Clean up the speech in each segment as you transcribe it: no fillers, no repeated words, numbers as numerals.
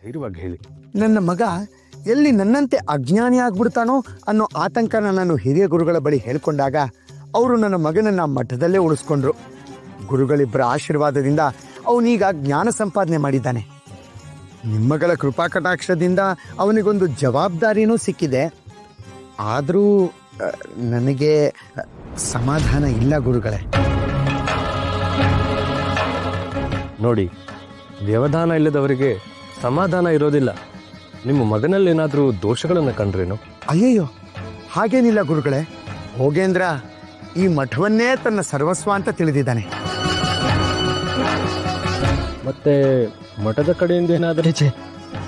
ಧೈರ್ಯವಾಗಿ ಹೇಳಿ. ನನ್ನ ಮಗ ಎಲ್ಲಿ ನನ್ನಂತೆ ಅಜ್ಞಾನಿ ಆಗ್ಬಿಡ್ತಾನೋ ಅನ್ನೋ ಆತಂಕನ ನಾನು ಹಿರಿಯ ಗುರುಗಳ ಬಳಿ ಹೇಳ್ಕೊಂಡಾಗ ಅವರು ನನ್ನ ಮಗನನ್ನ ಮಠದಲ್ಲೇ ಉಳಿಸ್ಕೊಂಡ್ರು. ಗುರುಗಳಿಬ್ಬರ ಆಶೀರ್ವಾದದಿಂದ ಅವನೀಗ ಜ್ಞಾನ ಸಂಪಾದನೆ ಮಾಡಿದ್ದಾನೆ. ನಿಮ್ಮಗಳ ಕೃಪಾ ಕಟಾಕ್ಷದಿಂದ ಅವನಿಗೊಂದು ಜವಾಬ್ದಾರಿನೂ ಸಿಕ್ಕಿದೆ. ಆದರೂ ನನಗೆ ಸಮಾಧಾನ ಇಲ್ಲ ಗುರುಗಳೇ. ನೋಡಿ, ವ್ಯವಧಾನ ಇಲ್ಲದವರಿಗೆ ಸಮಾಧಾನ ಇರೋದಿಲ್ಲ. ನಿಮ್ಮ ಮಗನಲ್ಲಿ ಏನಾದರೂ ದೋಷಗಳನ್ನು ಕಂಡ್ರೇನು? ಅಯ್ಯಯ್ಯೋ, ಹಾಗೇನಿಲ್ಲ ಗುರುಗಳೇ. ಹೋಗೇಂದ್ರ ಈ ಮಠವನ್ನೇ ತನ್ನ ಸರ್ವಸ್ವ ಅಂತ ತಿಳಿದಿದ್ದಾನೆ. ಮತ್ತೆ ಮಠದ ಕಡೆಯಿಂದ ಏನಾದರೂ?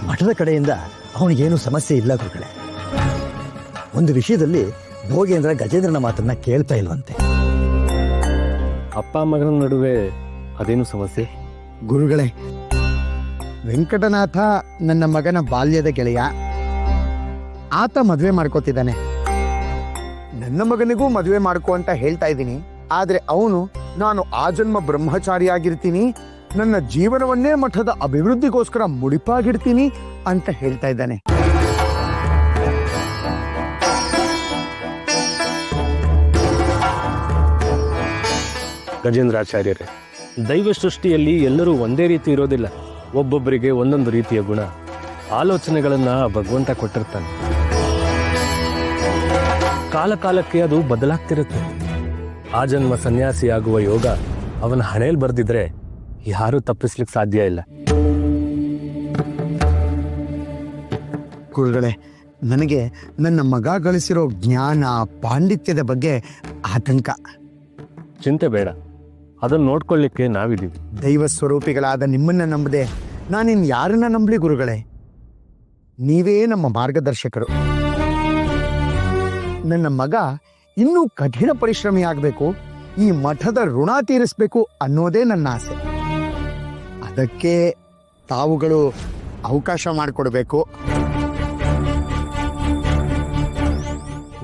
ಮಠದ ಕಡೆಯಿಂದ ಅವನಿಗೇನು ಸಮಸ್ಯೆ ಇಲ್ಲ ಗುರುಗಳೇ. ಒಂದು ವಿಷಯದಲ್ಲಿ ಭೋಗೇಂದ್ರ ಗಜೇಂದ್ರನ ಮಾತನ್ನ ಕೇಳ್ತಾ ಇಲ್ವಂತೆ. ಅಪ್ಪ ಮಗನ ನಡುವೆ ಅದೇನು ಸಮಸ್ಯೆ? ಗುರುಗಳೇ, ವೆಂಕಟನಾಥ ನನ್ನ ಮಗನ ಬಾಲ್ಯದ ಗೆಳೆಯ. ಆತ ಮದುವೆ ಮಾಡ್ಕೋತಿದ್ದಾನೆ. ನನ್ನ ಮಗನಿಗೂ ಮದುವೆ ಮಾಡ್ಕೋ ಅಂತ ಹೇಳ್ತಾ ಇದ್ದೀನಿ. ಆದ್ರೆ ಅವನು ನಾನು ಆಜನ್ಮ ಬ್ರಹ್ಮಚಾರಿಯಾಗಿರ್ತೀನಿ, ನನ್ನ ಜೀವನವನ್ನೇ ಮಠದ ಅಭಿವೃದ್ಧಿಗೋಸ್ಕರ ಮುಡಿಪಾಗಿಡ್ತೀನಿ ಅಂತ ಹೇಳ್ತಾ ಇದ್ದಾನೆ. ಗಜೇಂದ್ರಾಚಾರ್ಯರೇ, ದೈವ ಸೃಷ್ಟಿಯಲ್ಲಿ ಎಲ್ಲರೂ ಒಂದೇ ರೀತಿ ಇರೋದಿಲ್ಲ. ಒಬ್ಬೊಬ್ಬರಿಗೆ ಒಂದೊಂದು ರೀತಿಯ ಗುಣ, ಆಲೋಚನೆಗಳನ್ನ ಭಗವಂತ ಕೊಟ್ಟಿರ್ತಾನೆ. ಕಾಲ ಕಾಲಕ್ಕೆ ಅದು ಬದಲಾಗ್ತಿರುತ್ತೆ. ಆ ಜನ್ಮ ಸನ್ಯಾಸಿಯಾಗುವ ಯೋಗ ಅವನ ಹಣೆಯಲ್ಲಿ ಬರೆದಿದ್ರೆ ಯಾರೂ ತಪ್ಪಿಸ್ಲಿಕ್ಕೆ ಸಾಧ್ಯ ಇಲ್ಲ. ಗುರುಗಳೇ, ನನಗೆ ನನ್ನ ಮಗ ಗಳಿಸಿರೋ ಜ್ಞಾನ ಪಾಂಡಿತ್ಯದ ಬಗ್ಗೆ ಆತಂಕ. ಚಿಂತೆ ಬೇಡ, ಅದನ್ನು ನೋಡ್ಕೊಳ್ಳಿಕ್ಕೆ ನಾವಿದ್ದೀವಿ. ದೈವ ಸ್ವರೂಪಿಗಳಾದ ನಿಮ್ಮನ್ನ ನಂಬದೆ ನಾನಿನ್ ಯಾರನ್ನ ನಂಬಲಿ ಗುರುಗಳೇ? ನೀವೇ ನಮ್ಮ ಮಾರ್ಗದರ್ಶಕರು. ನನ್ನ ಮಗ ಇನ್ನೂ ಕಠಿಣ ಪರಿಶ್ರಮಿ ಆಗಬೇಕು, ಈ ಮಠದ ಋಣ ತೀರಿಸಬೇಕು ಅನ್ನೋದೇ ನನ್ನ ಆಸೆ. ಅದಕ್ಕೆ ತಾವುಗಳು ಅವಕಾಶ ಮಾಡಿಕೊಡ್ಬೇಕು.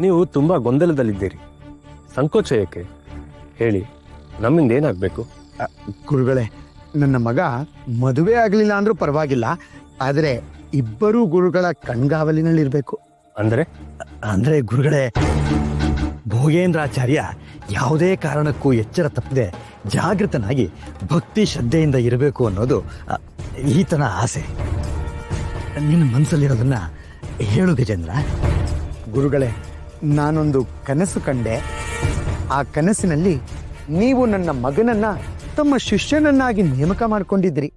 ನೀವು ತುಂಬಾ ಗೊಂದಲದಲ್ಲಿದ್ದೀರಿ. ಸಂಕೋಚ ಏಕೆ? ಹೇಳಿ, ನಮ್ಮಿಂದ ಏನಾಗಬೇಕು? ಗುರುಗಳೇ, ನನ್ನ ಮಗ ಮದುವೆ ಆಗಲಿಲ್ಲ ಅಂದ್ರೂ ಪರವಾಗಿಲ್ಲ, ಆದರೆ ಇಬ್ಬರೂ ಗುರುಗಳ ಕಣ್ಗಾವಲಿನಲ್ಲಿರ್ಬೇಕು. ಅಂದ್ರೆ ಗುರುಗಳೇ, ಭೋಗೇಂದ್ರಾಚಾರ್ಯ ಯಾವುದೇ ಕಾರಣಕ್ಕೂ ಎಚ್ಚರ ತಪ್ಪದೆ ಜಾಗೃತನಾಗಿ ಭಕ್ತಿ ಶ್ರದ್ಧೆಯಿಂದ ಇರಬೇಕು ಅನ್ನೋದು ಈತನ ಆಸೆ. ನಿನ್ನ ಮನಸ್ಸಲ್ಲಿರೋದನ್ನ ಹೇಳು ಗಜೇಂದ್ರ. ಗುರುಗಳೇ, ನಾನೊಂದು ಕನಸು ಕಂಡೆ. ಆ ಕನಸಿನಲ್ಲಿ ನೀವು ನನ್ನ ಮಗನನ್ನ ತಮ್ಮ ಶಿಷ್ಯನನ್ನಾಗಿ ನೇಮಕ ಮಾಡಿಕೊಂಡಿದ್ರಿ.